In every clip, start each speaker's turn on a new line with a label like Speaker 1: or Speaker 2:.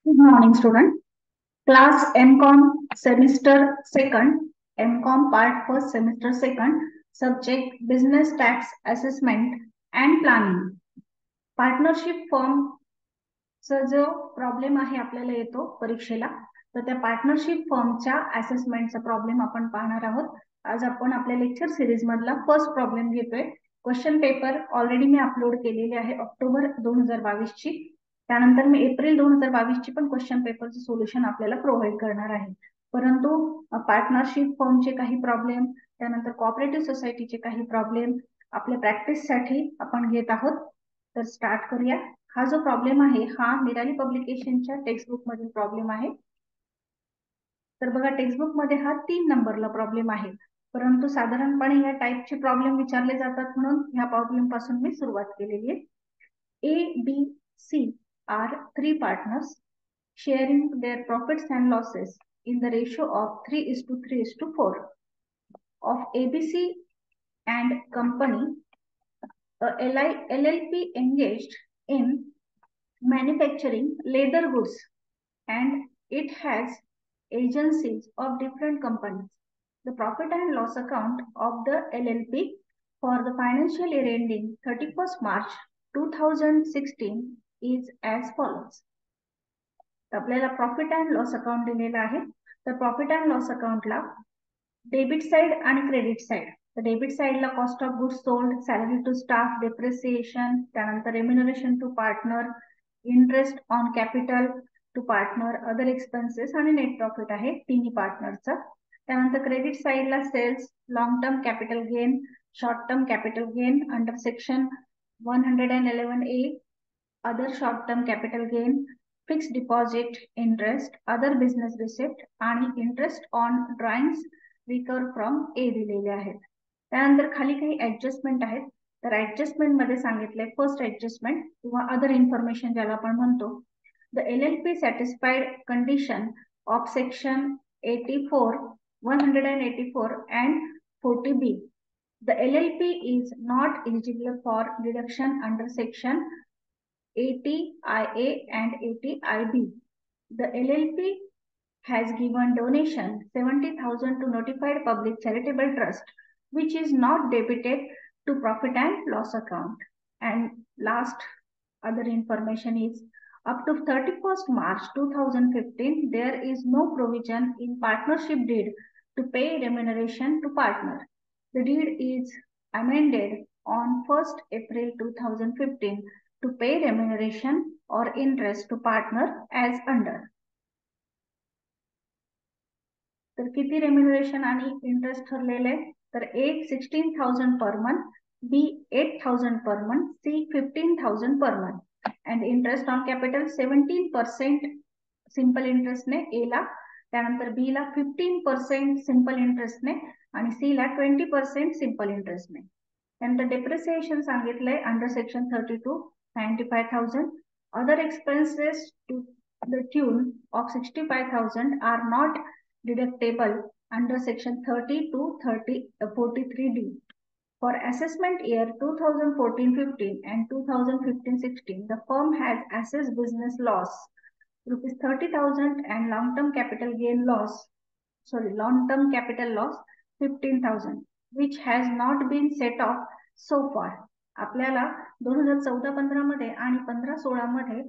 Speaker 1: Good morning, student. Class MCOM semester second, MCOM part first semester second, subject business tax assessment and planning. Partnership फर्मचा जो problem आहे आपल्याला येतो परीक्षेला, तर त्या पार्टनरशिप फर्मच्या असेसमेंटचा प्रॉब्लेम आपण पाहणार आहोत. आज आपण आपल्या लेक्चर सिरीज मधला फर्स्ट प्रॉब्लेम घेतोय. क्वेश्चन पेपर ऑलरेडी मी अपलोड केलेले आहे ऑक्टोबर 2022 ची. त्यानंतर मी एप्रिल 2022 ची पण क्वेश्चन पेपरचं सोल्युशन आपल्याला प्रोव्हाइड करणार आहे. परंतु पार्टनरशिप फर्मचे काही प्रॉब्लेम, त्यानंतर कोऑपरेटिव्ह सोसायटीचे काही प्रॉब्लेम आपल्या प्रॅक्टिससाठी आपण घेत आहोत. तर स्टार्ट करूया. हा जो प्रॉब्लेम आहे हा निराली पब्लिकेशनच्या टेक्स्टबुक मधील प्रॉब्लेम आहे. तर बघा, टेक्स्टबुक मध्ये हा 3 नंबरला प्रॉब्लेम आहे, परंतु साधारणपणे या टाइपचे प्रॉब्लेम विचारले जातात म्हणून ह्या प्रॉब्लेम पासून मी सुरुवात केलेली आहे. A, B, C are 3 partners sharing their profits and losses in the ratio of 3:3:4. Of ABC and company, a LLP engaged in manufacturing leather goods and it has agencies of different companies. The profit and loss account of the LLP for the financial year ending 31st March 2016 is as follows. आपल्याला profit and loss account दिलेला आहे. तर profit and loss अकाउंटला debit side आणि credit side. तर debit साइडला cost of goods sold, salary to staff, depreciation, त्यानंतर remuneration to partner, interest on capital to partner, other expenses आणि नेट प्रॉफिट आहे तिन्ही पार्टनरचा. त्यानंतर क्रेडिट साइडला sales, long term capital gain, short term capital gain under section 111A, other short term capital gain, fixed deposit interest, other business receipt आणि interest on drawings recover from A दिलेले आहेत. त्यानंतर खाली काही ऍडजस्टमेंट आहेत. तर adjustment मध्ये सांगितलंय फर्स्ट ऍडजस्टमेंट किंवा अदर इन्फॉर्मेशन ज्याला आपण म्हणतो. The LLP satisfied condition of section 84, 184 and 40B. The LLP is not eligible for deduction under section 80IA and 80IB. The LLP has given donation 70,000 to notified public charitable trust, which is not debited to profit and loss account. And last other information is up to 31st March 2015, there is no provision in partnership deed to pay remuneration to partner. The deed is amended on 1st April 2015 to pay remuneration or interest to partner as under. तर किती remuneration आणि interest ठरलेले? तर A 16,000 per month, B 8,000 per month, C 15,000 per month and interest on capital 17% simple इंटरेस्टने A ला, त्यानंतर बी ला 15% simple इंटरेस्टने आणि सी ला 20% सिंपल इंटरेस्टने. त्यानंतर डेप्रिसिएशन सांगितलंय under section 32 95,000. Other expenses to the tune of 65,000 are not deductible under section 30 to 43D. For assessment year 2014-15 and 2015-16, the firm has assessed business loss rupees 30,000 and long-term capital loss 15,000, which has not been set off so far. आपल्याला 2014-15 मध्ये आणि 15-16 मध्ये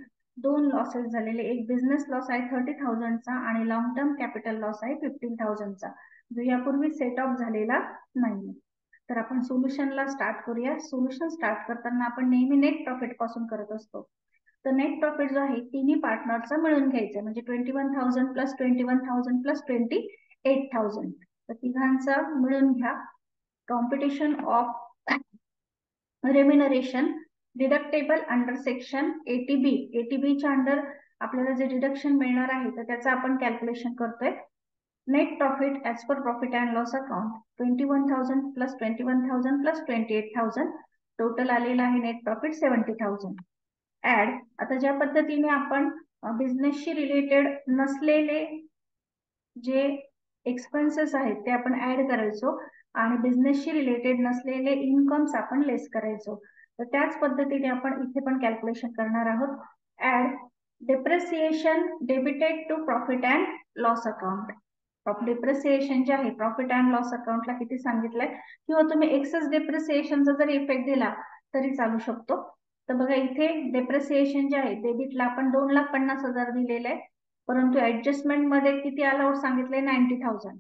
Speaker 1: 2 losses झालेले. एक business loss आहे 30,000 चा आणि long term capital loss आहे 15,000 चा, जो यापूर्वी सेट ऑफ झालेला नाही. तर आपण सोल्युशनला स्टार्ट करूया. सोल्युशन स्टार्ट करताना आपण नेहमी नेट प्रॉफिट पासून करत असतो. तर नेट प्रॉफिट जो आहे तिन्ही पार्टनरचा मिळून घ्यायचा, म्हणजे 21,000 प्लस 21,000 प्लस 28,000. तर तिघांचा मिळून घ्या. Competition of remuneration deductible under section 80B. 80B च्या अंडर आपल्याला जे डिडक्शन मिळणार आहे तर त्याचं आपण कॅल्क्युलेशन करतोय. Net profit as per profit and loss account 21,000 plus 21,000 plus 28,000, total आलेला आहे नेट प्रॉफिट 70,000. ऍड, आता ज्या पद्धतीने आपण बिझनेसशी रिलेटेड नसलेले जे एक्सपेन्सेस आहेत ते आपण ऍड करायचो आणि बिझनेसशी रिलेटेड नसलेले इन्कम्स आपण लेस करायचो. तर त्याच पद्धतीने आपण इथे पण कॅल्क्युलेशन करणार आहोत. Add depreciation debited to profit and loss account. Depreciation जे आहे प्रॉफिट अँड लॉस अकाउंटला किती सांगितलंय, किंवा तुम्ही एक्सेस डेप्रिसिएशनचा जर इफेक्ट दिला तरी चालू शकतो. तर बघा इथे डेप्रिसिएशन जे आहे डेबिटला आपण 2,50,000 दिलेले आहे, परंतु ऍडजस्टमेंट मध्ये किती अलाउड सांगितलंय 90,000.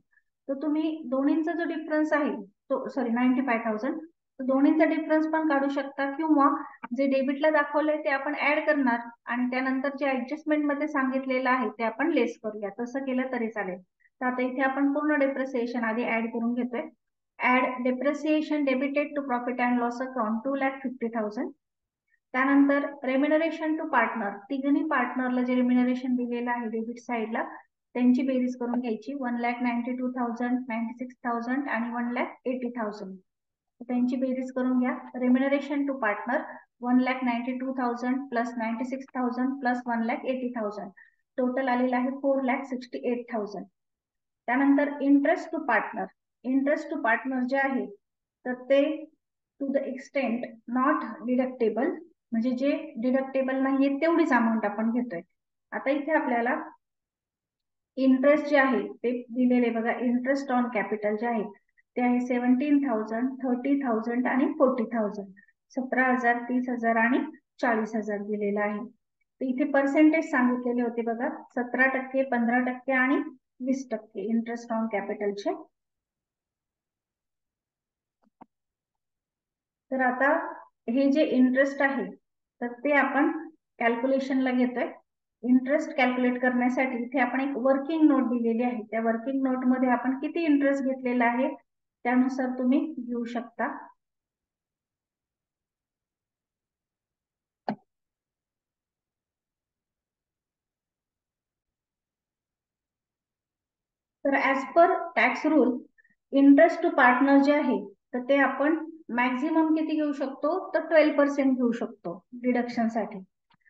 Speaker 1: तर तुम्ही दोन्हींचा जो डिफरन्स आहे तो 95,000, तर दोन्हीचा डिफरन्स पण काढू शकता, किंवा जे डेबिटला दाखवलंय ते आपण ऍड करणार आणि त्यानंतर जे ऍडजस्टमेंट मध्ये सांगितलेलं आहे ते आपण लेस करूया. तसं केलं तरी चालेल. तर आता इथे आपण पूर्ण डेप्रिसिएशन आधी ऍड करून घेतोय. Add depreciation debited to profit and loss account 2,50,000. त्यानंतर रेम्युनरेशन टू पार्टनर, तिघही पार्टनरला जे रेम्युनरेशन दिलेलं आहे डेबिट साईडला त्यांची बेरीज करून घ्यायची. 1,92,000, 96,000 आणि 1,80,000. त्यांची बेरीज करून घ्या. Remuneration to partner 1,92,000 plus 96,000 plus 1,80,000, total आलेलं आहे 4,68,000. त्यानंतर interest to partner, interest to partner जे आहे तर ते to the extent not deductible, म्हणजे जे डिडक्टेबल नाहीये तेवढीच अमाऊंट आपण घेतोय. आता इथे आपल्याला इंटरेस्ट जे आहे ते दिलेले बघा. इंटरेस्ट ऑन कॅपिटल जे आहे ते आहे 17,000, 30,000 आणि 40,000. 17,000, 30,000 आणि 40,000 दिलेलं आहे. तर इथे पर्सेंटेज सांगितलेले होते बघा, 17%, 15% आणि 20% इंटरेस्ट ऑन कॅपिटलचे. तर आता हे जे इंटरेस्ट आहे तर ते आपण कॅल्क्युलेशनला घेतोय. इंटरेस्ट कॅल्क्युलेट करण्यासाठी इथे आपण एक वर्किंग नोट दिलेली आहे. त्या वर्किंग नोट मध्ये आपण किती इंटरेस्ट घेतलेला आहे त्यानुसार तुम्ही घेऊ शकता. तर as per tax rule interest to partner जे आहे तर ते आपण मॅक्झिमम किती घेऊ शकतो, तर 12% घेऊ शकतो डिडक्शन साठी.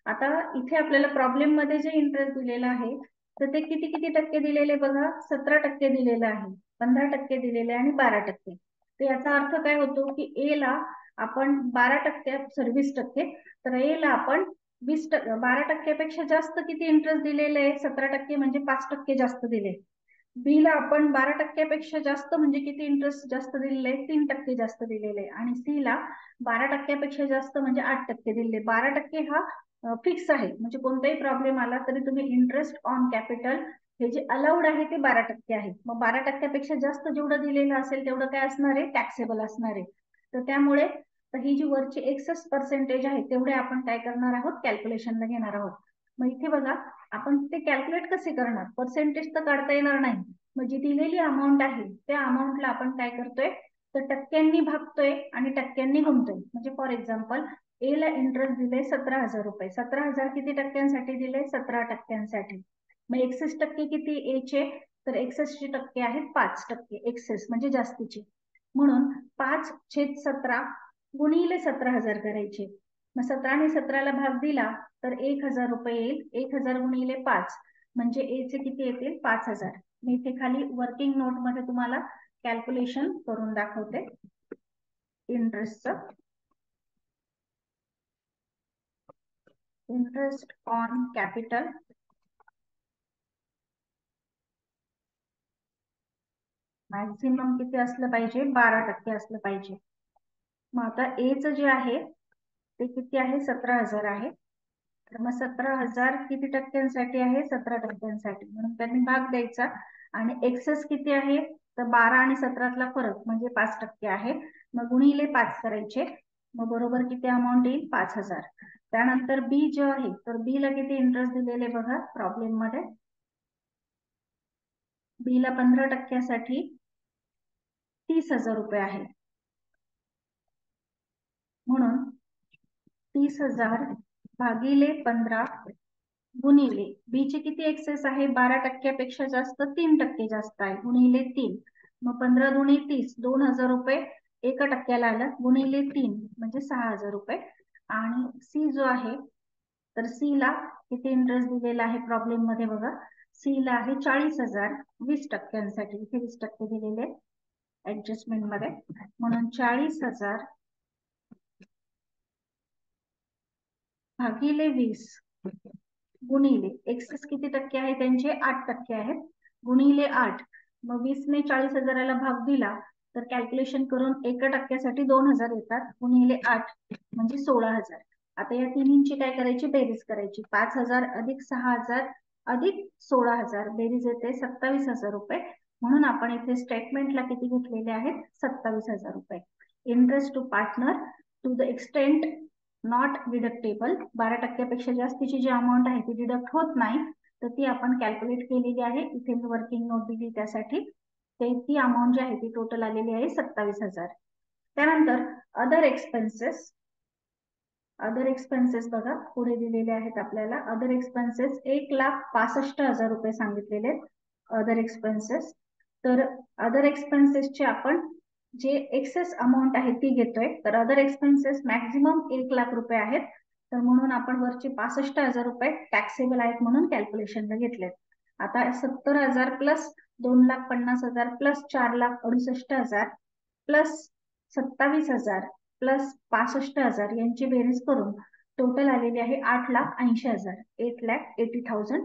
Speaker 1: आता इथे आपल्याला प्रॉब्लेम मध्ये जे इंटरेस्ट दिलेला आहे तर ते किती किती टक्के दिलेले बघा. 17% दिलेलं आहे, 15% दिलेले आणि 12%. तर याचा अर्थ काय होतो की ए ला आपण 12%, सॉरी 20%, तर ए ला आपण 12%पेक्षा जास्त किती इंटरेस्ट दिलेले आहे, 17% म्हणजे 5% जास्त दिले. बी ला आपण 12%पेक्षा जास्त म्हणजे किती इंटरेस्ट जास्त दिलेले आहे, 3% जास्त दिलेले. आणि सी ला 12%पेक्षा जास्त म्हणजे 8% दिलेले. 12% हा फिक्स आहे, म्हणजे कोणताही प्रॉब्लेम आला तरी तुम्ही इंटरेस्ट ऑन कॅपिटल हे जे अलाउड आहे ते 12% आहे. मग 12%पेक्षा जास्त जेवढं दिलेलं असेल तेवढं काय असणार आहे, टॅक्सेबल असणार आहे. तर त्यामुळे ही जी वरची एक्सेस पर्सेंटेज आहे तेवढे आपण काय करणार आहोत, कॅल्क्युलेशनला घेणार आहोत. मग इथे बघा आपण ते कॅल्क्युलेट कसे करणार, पर्सेंटेज तर काढता येणार नाही. मग जी दिलेली अमाऊंट आहे त्या अमाऊंटला आपण काय करतोय, तर टक्क्यांनी भागतोय आणि टक्क्यांनी गुणतोय. म्हणजे फॉर एक्झाम्पल ए ला इंटरेस्ट दिले 17,000 रुपये. 17,000 किती टक्क्यांसाठी दिले, 17%. मग 61% किती ए चे, तर 61 टक्के आहेत 5%. एक्सेस म्हणजे जास्तीचे, म्हणून 5/17 गुणिले 17,000 करायचे. मग 17 आणि 17ला भाग दिला तर 1,000 रुपये येईल. 1,000 गुणिले 5 म्हणजे ए चे किती येतील, 5,000. मी इथे खाली वर्किंग नोट मध्ये तुम्हाला कॅल्क्युलेशन करून दाखवते इंटरेस्टचं. इंटरेस्ट ऑन कॅपिटल मॅक्झिमम किती असलं पाहिजे, 12% असलं पाहिजे. मग आता ए च जे आहे ते किती आहे, 17,000 आहे. तर मग 17,000 किती टक्क्यांसाठी आहे, 17%. म्हणून त्यांनी भाग द्यायचा. आणि एक्सेस किती आहे, तर 12 आणि 17तला फरक म्हणजे 5% आहे. मग गुणिले 5 करायचे. मग बरोबर किती अमाऊंट येईल, 5,000. त्यानंतर बी जे आहे तर बी ला किती इंटरेस्ट दिलेले बघा प्रॉब्लेम मध्ये. बी ला 15%साठी 30,000 रुपये आहे. म्हणून 30,000 भागिले 15 गुणिले बी चे किती एक्सेस आहे, 12%पेक्षा जास्त 3% जास्त आहे, गुणिले 3. मग 15 दुणे 30, 2,000 रुपये 1%ला आलं, गुणिले 3 म्हणजे 6,000 रुपये. आणि सी जो आहे तर सी ला किती इंटरेस्ट दिलेला आहे प्रॉब्लेम मध्ये बघा. सी ला आहे 40,000 20%साठी. इथे 20% दिलेले ऍडजस्टमेंट मध्ये, म्हणून 40,000 भागिले 20 गुणिले एक्सेस किती टक्के आहे त्यांचे 8% आहेत, गुणिले 8. मग 20 ने 40,000ला भाग दिला तर कॅल्क्युलेशन करून 1% 2,000 येतात, गुणिले 8 म्हणजे 16,000. आता या तिन्हींची काय करायची, बेरीज करायची. 5,000 अधिक 6,000 अधिक 16,000 बेरीज येते 27,000 रुपये. म्हणून आपण इथे स्टेटमेंटला किती घेतलेले आहेत, 27,000 रुपये. Interest to partner to the extent not deductible, 12%पेक्षा जास्तीची जी अमाऊंट आहे ती डिडक्ट होत नाही, तर ती आपण कॅल्क्युलेट केलेली आहे. इथे मी वर्किंग नोट दिली त्यासाठी. ती अमाऊंट जी आहे ती टोटल आलेली आहे 27,000. त्यानंतर अदर एक्सपेन्सेस. अदर एक्सपेन्सेस बघा पुढे दिलेले आहेत आपल्याला. अदर एक्सपेन्सेस 1,65,000 रुपये सांगितलेले आहेत अदर एक्सपेन्सेस. तर अदर एक्सपेन्सेसचे आपण जे एक्सेस अमाऊंट आहे ती घेतोय. तर अदर एक्सपेन्सेस मॅक्झिमम 1,00,000 रुपये आहेत, तर म्हणून आपण वरचे 65,000 रुपये टॅक्सेबल आहेत म्हणून कॅल्क्युलेशनला घेतलेत. आता 70,000 प्लस 2,50,000 प्लस 4,68,000 प्लस 27,000 प्लस 65,000 यांची बेरीज करून टोटल आलेली आहे 8,80,000, 8,80,000.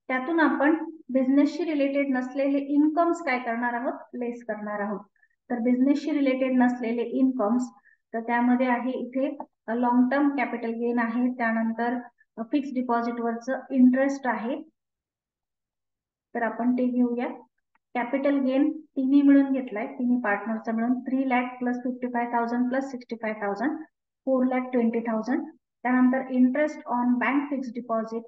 Speaker 1: त्यातून आपण बिझनेसशी रिलेटेड नसलेले इन्कम्स काय करणार आहोत, लेस करणार आहोत. तर बिझनेसशी रिलेटेड नसलेले इन्कम्स, तर त्यामध्ये आहे इथे लॉंग टर्म कॅपिटल गेन आहे, त्यानंतर फिक्स डिपॉझिटवरचं इंटरेस्ट आहे, तर आपण ते घेऊया. कॅपिटल गेन तिन्ही मिळून घेतलाय, तिन्ही पार्टनरचा मिळून 3,00,000 प्लस 55,000 प्लस 65,000, 4,20,000. त्यानंतर interest on bank fix deposit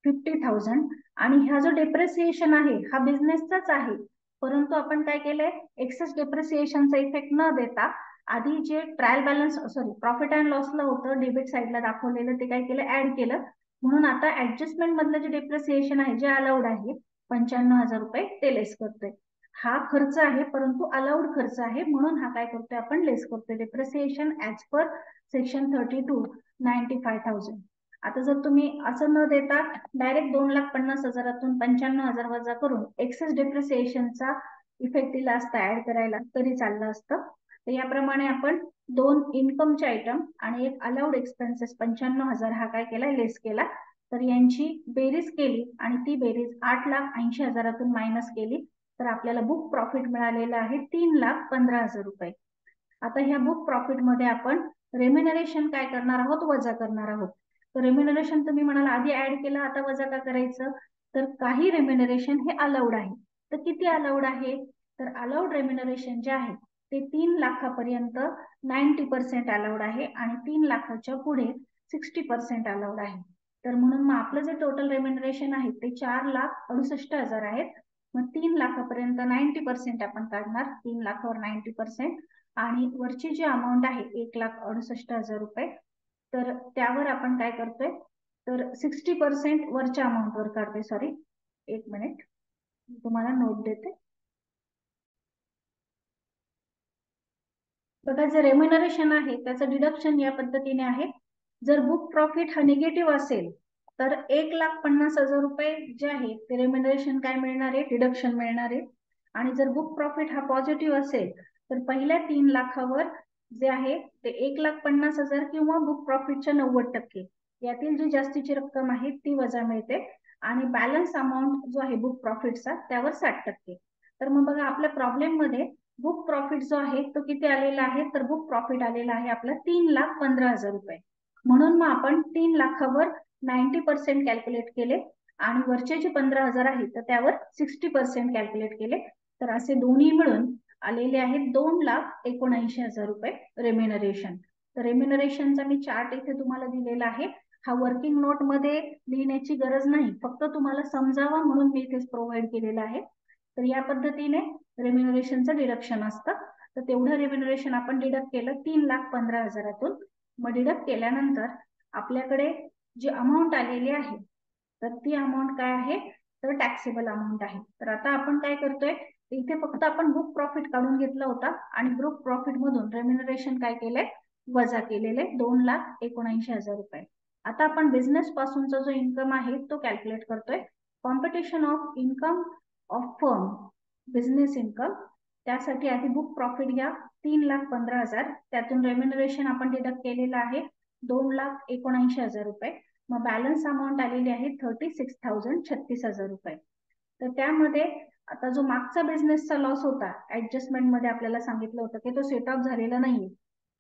Speaker 1: 50,000. आणि हा जो डेप्रिसिएशन आहे हा बिझनेसचाच आहे, परंतु आपण काय केलंय, एक्सेस डेप्रिसिएशनचा इफेक्ट न देता आधी जे ट्रायल बॅलन्स प्रॉफिट अँड लॉसला होतं डेबिट साईडला दाखवलेलं, ते काय केलं, ऍड केलं. म्हणून आता ऍडजस्टमेंट मधलं जे डेप्रिसिएशन आहे, जे अलाउड आहे 95,000 रुपये, ते लेस करतोय. हा खर्च आहे परंतु अलाउड खर्च आहे, म्हणून हा काय करतोय आपण, लेस करतोय. Depreciation as per section 32 95,000. आता जर तुम्ही असं न देता डायरेक्ट 2,50,000तून 95,000 वजा करून एक्सेस डेप्रिसिएशनचा इफेक्ट दिला असता ऍड करायला, तरी चाललं असतं. तर याप्रमाणे आपण दोन इन्कमचे आयटम आणि एक अलाउड एक्सपेन्सेस 95,000 हा काय केला, लेस केला. तर यांची बेरीज केली आणि ती बेरीज 8,80,000तून मायनस केली, तर आपल्याला बुक प्रॉफिट मिळालेलं आहे 3,15,000 रुपये. आता ह्या बुक प्रॉफिट मध्ये आपण रेम्युनरेशन काय करणार आहोत, वजा करणार आहोत. तर रेम्युनरेशन तुम्ही म्हणाल आधी ऍड केलं आता वजा का करायचं, तर काही रेम्युनरेशन हे अलाउड आहे. तर किती अलाउड आहे, तर अलाउड रेम्युनरेशन जे आहे ते 3,00,000पर्यंत 90% अलाउड आहे आणि 3,00,000च्या पुढे 60% अलाउड आहे. तर म्हणून मग आपलं जे टोटल रेम्युनरेशन आहे ते 4,68,000 आहेत. मग 3,00,000पर्यंत 90% आपण काढणार, 3,00,000वर 90%, आणि वरची जी अमाऊंट आहे 1,68,000 रुपये, तर त्यावर आपण काय करतोय, तर 60% वरच्या अमाऊंटवर काढतोय. सॉरी, एक मिनिट, तुम्हाला नोट देते. बघा, जे रेम्युनरेशन आहे त्याचं डिडक्शन या पद्धतीने आहे. जर बुक प्रॉफिट हा निगेटिव्ह असेल तर 1,50,000 रुपये जे आहे ते रेम्युनरेशन काय मिळणार आहे, डिडक्शन मिळणार आहे. आणि जर बुक प्रॉफिट हा पॉझिटिव्ह असेल तर पहिल्या 3,00,000वर जे आहे ते 1,50,000 किंवा बुक प्रॉफिटच्या 90% यातील जी जास्तीची रक्कम आहे ती वजा मिळते, आणि बॅलन्स अमाऊंट जो आहे बुक प्रॉफिटचा त्यावर 60%. तर मग बघा, आपल्या प्रॉब्लेम मध्ये बुक प्रॉफिट जो आहे तो किती आलेला आहे, तर बुक प्रॉफिट आलेला आहे आपला 3,15,000 रुपये. म्हणून मग आपण 3,00,000वर 90% कॅल्क्युलेट केले आणि वरचे जे 15,000 आहेत तर त्यावर 60% कॅल्क्युलेट केले. तर असे दोन्ही मिळून आलेले आहेत 2,79,000 रुपये रेम्युनरेशन. तर रेम्युनरेशनचा मी चार्ट इथे तुम्हाला दिलेला आहे. हा वर्किंग नोट मध्ये लिहिण्याची गरज नाही, फक्त तुम्हाला समजावा म्हणून मी इथे प्रोव्हाइड केलेला आहे. तर या पद्धतीने रेम्युनरेशनचं डिडक्शन असतं. तर तेवढं रेम्युनरेशन आपण डिडक्ट केलं 3,15,000तून. मग डिडक्ट केल्यानंतर आपल्याकडे जी अमाऊंट आलेली आहे तर ती अमाऊंट काय आहे, तर टॅक्सेबल अमाऊंट आहे. तर आता आपण काय करतोय, इथे फक्त आपण बुक प्रॉफिट काढून घेतला होता आणि बुक प्रॉफिट मधून रेम्युनरेशन काय केलंय, वजा केलेले 2,79,000 रुपये. आता आपण बिझनेस पासूनचा जो इन्कम आहे तो कॅल्क्युलेट करतोय. Competition of income of firm, business income. त्यासाठी आधी बुक प्रॉफिट घ्या 3,15,000, त्यातून रेम्युनरेशन आपण डिडक्ट केलेलं आहे 2,79,000 रुपये. मग बॅलन्स अमाऊंट आलेली आहे 36,000 36,000 रुपये. तर त्यामध्ये आता जो मागचा बिझनेसचा लॉस होता ऍडजस्टमेंट मध्ये आपल्याला सांगितलं होतं की तो सेट ऑफ झालेला नाहीये,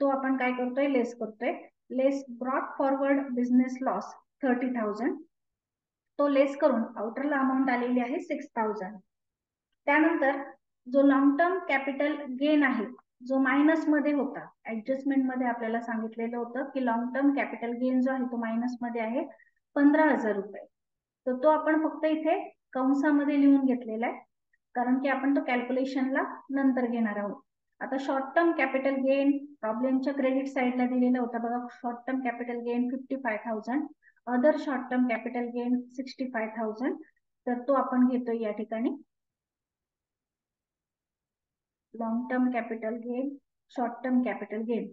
Speaker 1: तो आपण काय करतोय लेस करतोय. लेस ब्रॉट फॉरवर्ड बिझनेस लॉस 30,000, तो लेस करून आउटरला अमाऊंट आलेली आहे 6,000. त्यानंतर जो लॉंग टर्म कॅपिटल गेन आहे जो मायनस मध्ये होता, ऍडजस्टमेंट मध्ये आपल्याला सांगितलेलं होतं की लॉंग टर्म कॅपिटल गेन जो आहे तो मायनस मध्ये आहे 15,000 रुपये. तर तो आपण फक्त इथे कंसामध्ये लिहून घेतलेला आहे, कारण की आपण तो कॅल्क्युलेशनला नंतर घेणार आहोत. आता शॉर्ट टर्म कॅपिटल गेन प्रॉब्लेमच्या क्रेडिट साईडला दिलेला होता बघा. Short term capital gain 55,000, other short term capital gain 65,000. तर तो आपण घेतोय या ठिकाणी. Long term capital gain, short term capital gain.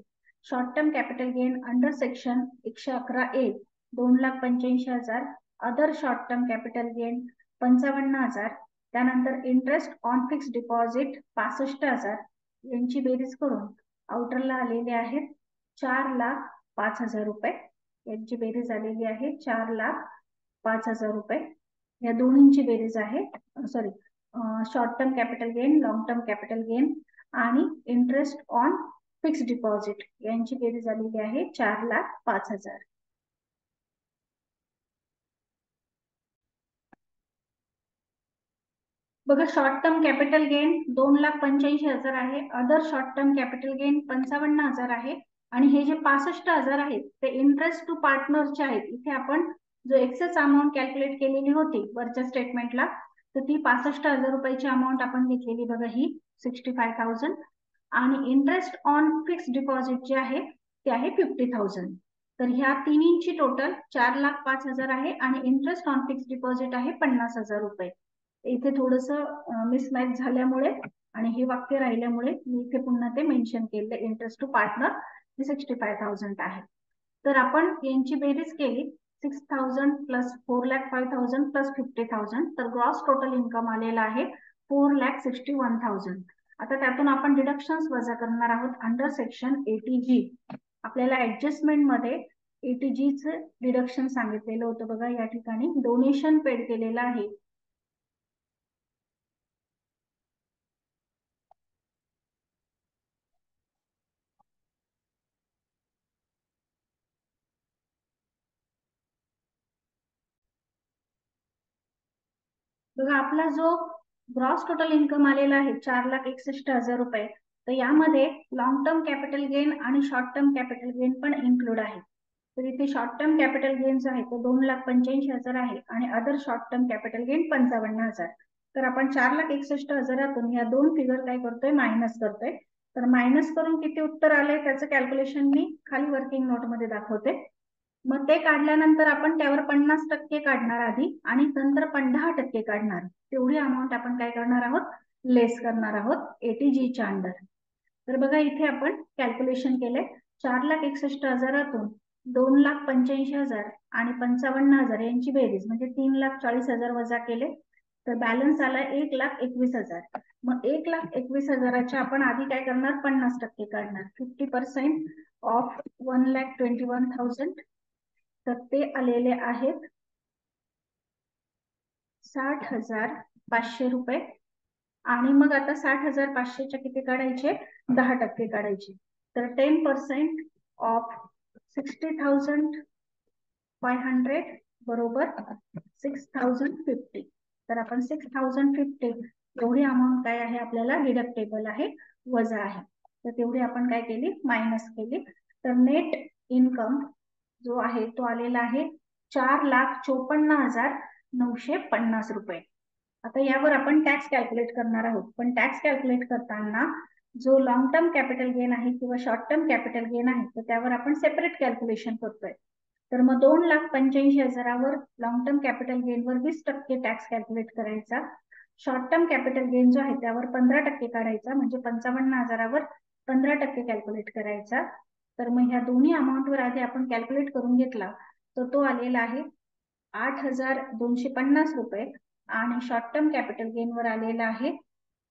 Speaker 1: Short term capital gain under section 111A 2,85,000, other short term capital gain 55,000, त्यानंतर इंटरेस्ट ऑन फिक्स डिपॉझिट 65,000 यांची बेरीज करून आउटरला आलेले आहेत 4,05,000 रुपये. यांची बेरीज आलेली आहे 4,05,000 रुपये. या दोन्हींची बेरीज आहे, sorry, short term capital gain, long term capital gain आणि इंटरेस्ट ऑन फिक्स डिपॉझिट यांची बेरीज आलेली आहे 4,05,000. बघा, शॉर्ट टर्म कॅपिटल गेन 2,85,000 आहे, other short term capital gain 55,000 आहे, आणि हे जे 65,000 आहेत ते इंटरेस्ट टू पार्टनरचे आहेत. इथे आपण जो एक्सेस अमाऊंट कॅल्क्युलेट केलेली होती वरच्या स्टेटमेंटला, तर ती 65,000 रुपयाची अमाऊंट आपण घेतलेली बघा, ही 65,000, आणि इंटरेस्ट ऑन फिक्स डिपॉझिट जे आहे ते आहे 50,000. तर ह्या तिन्हींची टोटल 4,05,000 आहे, आणि इंटरेस्ट ऑन फिक्स डिपॉझिट आहे 50,000 रुपये. इथे थोडस मिसमॅच झाल्यामुळे आणि हे वाक्य राहिल्यामुळे मी इथे पुन्हा ते मेन्शन केलं. इंटरेस्ट टू पार्टनर 65,000 आहे. तर आपण यांची बेरीज केली 6,000 प्लस 4,05,000 प्लस 50,000, तर ग्रॉस टोटल इन्कम आलेला आहे 4,61,000. आता त्यातून आपण डिडक्शन्स वजा करणार आहोत अंडर सेक्शन 80G. आपल्याला ऍडजस्टमेंट मध्ये 80G चे डिडक्शन सांगितलेलं होतं बघा. या ठिकाणी डोनेशन पेड केलेलं आहे बघा. आपला जो ग्रॉस टोटल इन्कम आलेला आहे 4,61,000 रुपये, तर यामध्ये लॉंग टर्म कॅपिटल गेन आणि शॉर्ट टर्म कॅपिटल गेन पण इन्क्लूड आहे. तर इथे शॉर्ट टर्म कॅपिटल गेन जो आहे तो 2,85,000 आहे, आणि other short term capital gain 55,000. तर आपण 4,61,000तून या दोन फिगर काय करतोय, मायनस करतोय. तर मायनस करून किती उत्तर आले त्याचं कॅल्क्युलेशन मी खाली वर्किंग नोट मध्ये दाखवते. मग ते काढल्यानंतर आपण त्यावर 50% काढणार आधी, आणि नंतर 10% काढणार. तेवढी अमाऊंट आपण काय करणार आहोत, लेस करणार आहोत 80G च्या अंडर. तर बघा, इथे आपण कॅल्क्युलेशन केले. 4,61,000तून 2,85,000 आणि 55,000 यांची बेरीज म्हणजे 3,40,000 वजा केले, तर बॅलन्स आला 1,21,000. मग 1,21,000च्या आपण आधी काय करणार, 50% काढणार. 50% ऑफ 1,21,000, तर ते आलेले आहेत 60,500 रुपये. आणि मग आता 60,500च्या किती काढायचे, 10% काढायचे. तर 10% ऑफ 60,500 बरोबर 6,050. तर आपण 6,050 एवढी अमाऊंट काय आहे आपल्याला डिडक्टेबल आहे, वजा आहे. तर तेवढी आपण काय केली, मायनस केली. तर नेट इन्कम जो आहे तो आलेला आहे 4,54,950 रुपये. आता यावर आपण टॅक्स कॅल्क्युलेट करणार आहोत. पण टॅक्स कॅल्क्युलेट करताना जो लॉंग टर्म कॅपिटल गेन आहे किंवा शॉर्ट टर्म कॅपिटल गेन आहे, तर त्यावर आपण सेपरेट कॅल्क्युलेशन करतोय. तर मग 2,85,000वर लॉंग टर्म कॅपिटल गेनवर 20% टॅक्स कॅल्क्युलेट करायचा. शॉर्ट टर्म कॅपिटल गेन जो आहे त्यावर 15% काढायचा, म्हणजे 55,000वर 15% कॅल्क्युलेट करायचा. तर मग ह्या दोन्ही अमाऊंटवर आधी आपण कॅल्क्युलेट करून घेतला, तर तो आलेला आहे 8,250 रुपये. आणि शॉर्ट टर्म कॅपिटल गेनवर आलेला आहे,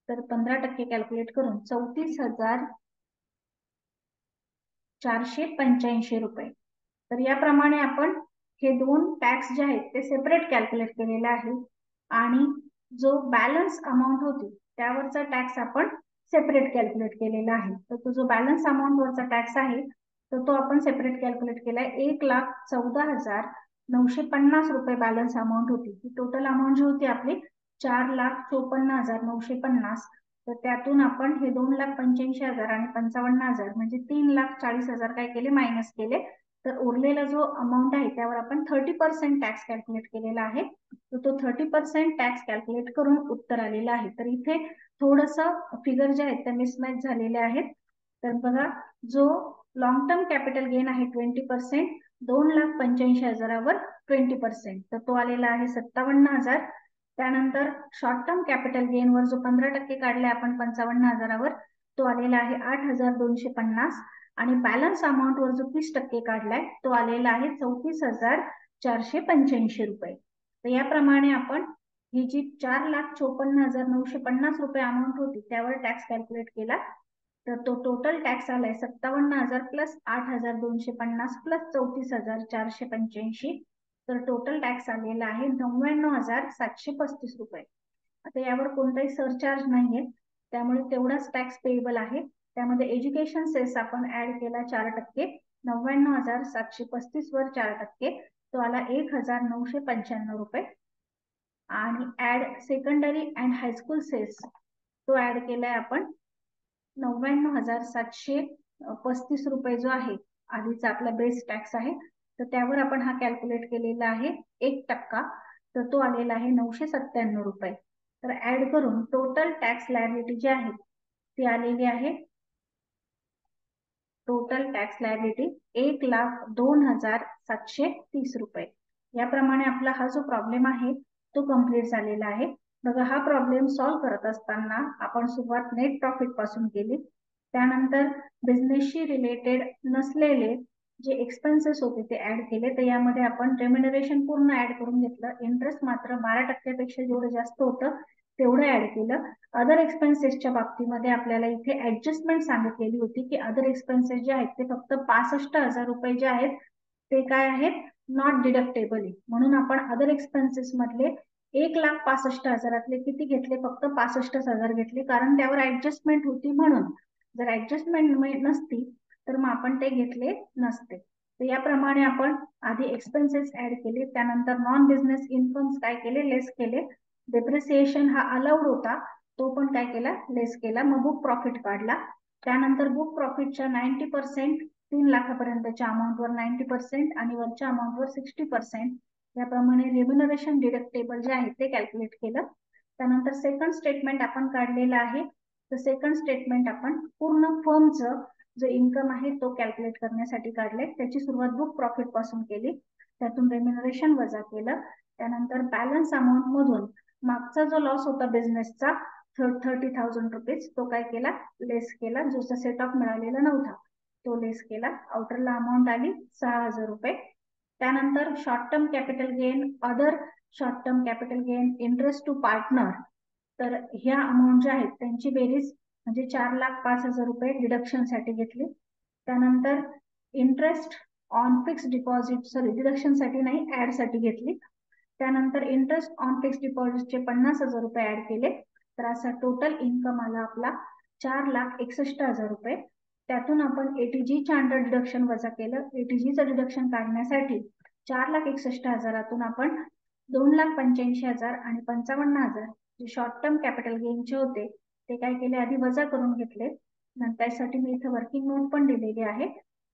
Speaker 1: तर 15% कॅल्क्युलेट करून 34,485 रुपये. तर याप्रमाणे आपण हे दोन टॅक्स जे आहेत ते सेपरेट कॅल्क्युलेट केलेले आहे आणि जो बॅलन्स अमाऊंट होती त्यावरचा टॅक्स आपण सेपरेट कॅल्क्युलेट केलेला आहे. तर तो जो बॅलन्स अमाऊंट वरचा टॅक्स आहे तर तो आपण सेपरेट कॅल्क्युलेट केलाय. 1,14,950 रुपये बॅलन्स अमाऊंट होती. ही टोटल अमाऊंट जी होती आपली 4,54,950. तर त्यातून आपण हे 2,85,000 आणि 55,000 म्हणजे 3,40,000 काय केले, मायनस केले. तर उरलेला जो अमाऊंट आहे त्यावर आपण 30% टॅक्स कॅल्क्युलेट केलेला आहे. तर तो 30% टॅक्स कॅल्क्युलेट करून उत्तर आलेलं आहे. तर इथे थोडस फिगर जे आहेत त्या मिसमॅच झालेले आहेत. तर बघा, जो लॉंग टर्म कॅपिटल गेन आहे 20%, 2,85,000वर 20%, तर तो आलेला आहे 57,000. त्यानंतर शॉर्ट टर्म कॅपिटल गेन वर जो 15% काढलाय आपण 55,000वर, तो आलेला आहे 8,250. आणि बॅलन्स अमाऊंट वर जो 30% काढलाय तो आलेला आहे 34,485 रुपये. तर याप्रमाणे आपण ही जी 4,54,950 रुपये अमाऊंट होती त्यावर टॅक्स कॅल्क्युलेट केला. तर तो टोटल टॅक्स आलाय 57,000 प्लस 8,250 प्लस 34,485. तर टोटल टॅक्स आलेला आहे 99,735 रुपये. आता यावर कोणताही सरचार्ज नाहीये त्यामुळे तेवढाच टॅक्स पेएबल आहे. त्यामध्ये एज्युकेशन सेस आपण ऍड केला 4%, 99,735 वर 4%, तो आला 1,995 रुपये. आणि add secondary and high school cess तो ऍड केलाय आपण 99,735 रुपये जो आहे आधीचा आपला बेस टॅक्स आहे. तर त्यावर आपण हा कॅल्क्युलेट केलेला आहे 1%, तर तो आलेला आहे 997 रुपये. तर ऍड करून टोटल टॅक्स लायबिलिटी जी आहे ती आलेली आहे, टोटल टॅक्स लायबिलिटी 1,02,730 रुपये. याप्रमाणे आपला हा जो प्रॉब्लेम आहे तो कम्प्लीट झालेला आहे. बघा, हा प्रॉब्लेम सॉल्व्ह करत असताना आपण सुरुवात नेट प्रॉफिट पासून केली. त्यानंतर बिझनेसशी रिलेटेड नसलेले जे एक्सपेन्सेस होते ते ऍड केले. तर यामध्ये आपण रेम्युनरेशन पूर्ण ऍड करून घेतलं. इंटरेस्ट मात्र 12%पेक्षा जेवढं जास्त होतं तेवढं ऍड केलं. अदर एक्सपेन्सेसच्या बाबतीमध्ये आपल्याला इथे ऍडजस्टमेंट सांगितलेली होती की अदर एक्सपेन्सेस जे आहेत ते फक्त 65,000 रुपये जे आहेत ते काय आहेत, नॉट डिडक्टेबल. म्हणून आपण अदर एक्सपेन्सेस मधले 1,65,000 किती घेतले, फक्त 65,000 घेतले, कारण त्यावर ऍडजस्टमेंट होती म्हणून. जर ऍडजस्टमेंट नसती तर मग आपण ते घेतले नसते. तर याप्रमाणे आपण आधी एक्सपेन्सेस ऍड केले, त्यानंतर नॉन बिझनेस इन्कम्स काय केले, लेस केले. डेप्रिसिएशन हा अलाउड होता तो पण काय केला, लेस केला. मग बुक प्रॉफिट काढला. त्यानंतर बुक प्रॉफिटच्या 90%, 3 लाखापर्यंतच्या अमाऊंटवर 90% आणि वरच्या अमाऊंटवर 60%, याप्रमाणे रेम्युनरेशन डिडक्टेबल जे आहे ते कॅल्क्युलेट केलं. त्यानंतर सेकंड स्टेटमेंट आपण काढलेलं आहे. तर सेकंड स्टेटमेंट आपण पूर्ण फर्मचं जो इन्कम आहे तो कॅल्क्युलेट करण्यासाठी काढले. त्याची सुरुवात बुक प्रॉफिट पासून केली, त्यातून रेम्युनरेशन वजा केलं. त्यानंतर बॅलन्स अमाऊंट मधून मागचा जो लॉस होता बिझनेसचा 30,000 रुपीज तो काय केला, लेस केला. जो सेट ऑफ मिळालेला नव्हता तो लेस केला. आउटरला अमाऊंट आली 6,000 रुपये. त्यानंतर short term capital gain, other short term capital gain, interest to partner, तर ह्या अमाऊंट ज्या आहेत त्यांची बेरीज म्हणजे 4,05,000 रुपये डिडक्शन साठी घेतली. त्यानंतर interest on fix deposit, sorry deduction साठी नाही, ऍड साठी घेतली. त्यानंतर इंटरेस्ट ऑन फिक्स डिपॉझिटचे 50,000 रुपये ऍड केले. तर असा टोटल इन्कम आला आपला 4,61,000 रुपये. त्यातून आपण एटीजीच्या अंडर डिडक्शन वजा केलं. एटीजीचं डिडक्शन काढण्यासाठी 4,61,000तून आपण 2,85,000 आणि 55,000 जे शॉर्ट टर्म कॅपिटल गेनचे होते ते काय केले, आधी वजा करून घेतले. त्यासाठी मी इथं वर्किंग नोट पण दिलेली आहे.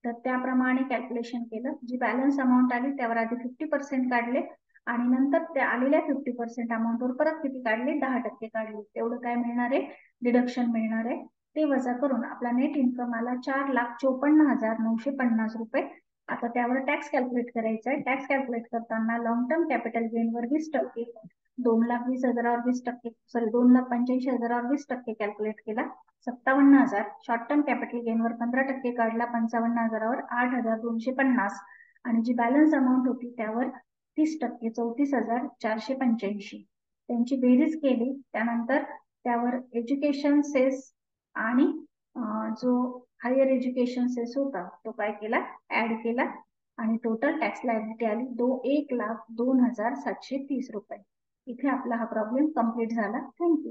Speaker 1: तर त्याप्रमाणे कॅल्क्युलेशन केलं. जी बॅलन्स अमाऊंट आली त्यावर आधी 50% काढले आणि नंतर त्या आलेल्या 50% अमाऊंटवर परत किती काढले, 10% काढले. तेवढं काय मिळणार आहे, डिडक्शन मिळणार आहे. ते वजा करून आपला नेट इन्कम आला 4,54,950 रुपये. आता त्यावर टॅक्स कॅल्क्युलेट करायचा आहे. टॅक्स कॅल्क्युलेट करताना लॉंग टर्म कॅपिटल गेनवर 20%, 2,20,000वर 20%, सॉरी 2,85,000वर 20% कॅल्क्युलेट केला, 57,000. शॉर्ट टर्म कॅपिटल गेनवर 15% काढला, 55,000वर 8,250. आणि जी बॅलन्स अमाऊंट होती त्यावर 30%, 34,485. त्यांची बेरीज केली. त्यानंतर त्यावर एज्युकेशन सेस आणि जो हायर एज्युकेशन सेस होता तो काय केला, ऍड केला. आणि टोटल टॅक्स लायबिलिटी आली 1,02,730 रुपये. इथे आपला हा प्रॉब्लेम कम्प्लीट झाला. थँक्यू.